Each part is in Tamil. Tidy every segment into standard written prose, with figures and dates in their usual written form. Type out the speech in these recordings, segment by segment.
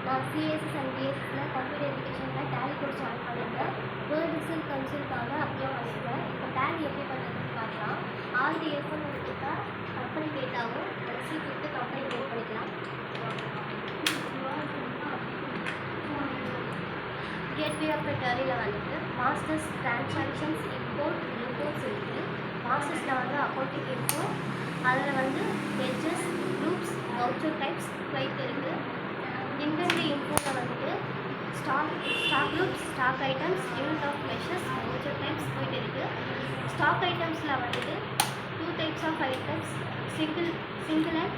நான் சிஎஸ்எஸ் அண்ட் பிஎஸ்எஸில் கம்ப்யூட்டர் எஜுகேஷனில் டேலி கோர்ஸ் ஜாயின் பண்ணியிருக்கேன். வேர்ல்டு ரிசல்ட் கவுன்சிலுக்காக அப்ளை பண்ணியிருக்கேன். இப்போ டேலி எப்படி பண்ணுறதுன்னு பார்க்கலாம். ஆல்ரெடி எஃப்ஒன் கொடுத்தா கம்பெனி டேட்டாவும் கடைசி கொடுத்து கம்பெனி டேட் பண்ணிக்கலாம். கேட்வே ஆஃப் டேலியில் வந்துட்டு மாஸ்டர்ஸ் டிரான்சாக்ஷன்ஸ் இம்போர்ட் ரிப்போர்ட்ஸ் இருக்குது. மாஸ்டர்ஸில் வந்து அக்கௌண்டிங் இன்ஃபோ, அதில் வந்து ஹெட்ஜஸ், குரூப்ஸ், வவுச்சர் டைப்ஸ் போயிட்டு இருக்குது. இன்வென்ட்ரி இன்ஃபோவில் வந்துட்டு stock groups, stock items, unit of measures, voucher types போயிட்டு இருக்குது. ஸ்டாக் ஐட்டம்ஸில் வந்துட்டு 2 types of items, single and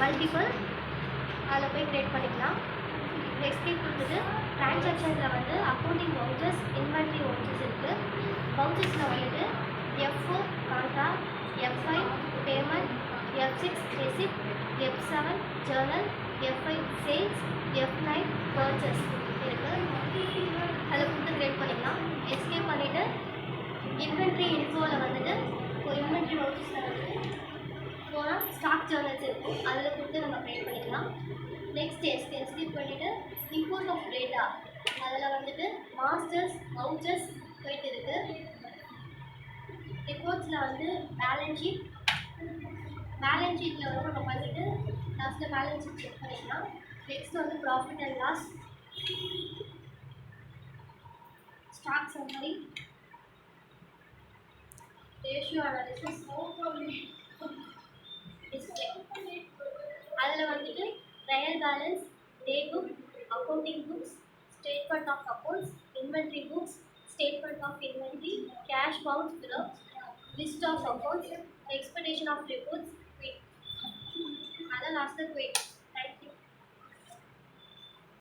multiple, அதில் போய் கிரியேட் பண்ணிக்கலாம். எஸ்கேப் கொடுத்துட்டு ட்ரான்சாக்ஷனில் வந்து அக்கௌண்டிங் வவுச்சர்ஸ், இன்வென்ட்ரி வவுச்சர்ஸ் இருக்குது. வவுச்சர்ஸில் வந்துட்டு F4 contract, F5 payment, F6 receipt, F7 Journal, F5 sales, F9 purchase இருக்குது. அதில் கொடுத்து கிரியேட் பண்ணிக்கலாம். எஸ்கேப் பண்ணிவிட்டு இன்வென்ட்ரி இன்ஃபோவில் வந்துட்டு இன்வென்ட்ரி வவுச்சர்ஸில் வந்துட்டு போனால் ஸ்டாக் ஜேர்னல்ஸ் இருக்கும், அதில் கொடுத்து நம்ம கிரியேட் பண்ணிக்கலாம். நெக்ஸ்ட் எஸ்கேப் பண்ணிவிட்டு இம்போர்ட் ஆஃப் டேட்டா, அதில் வந்துட்டு மாஸ்டர்ஸ் வவுச்சர்ஸ் போயிட்டு இருக்குது. ரிப்போர்ட்ஸில் வந்து பேலன்ஸ் ஷீட்டில் வந்து நம்ம பண்ணிவிட்டு லாஸ்ட்டில் பேலன்ஸ் ஷீட் செக் பண்ணிக்கலாம். நெக்ஸ்ட் வந்து profit and loss, stock summary, ratio analysis, display. அதில் வந்துட்டு trial balance, day book, accounting books, statement of accounts, inventory books, statement of inventory, cash bounce below, list of accounts, expectation of reports, quit. Other last the quit.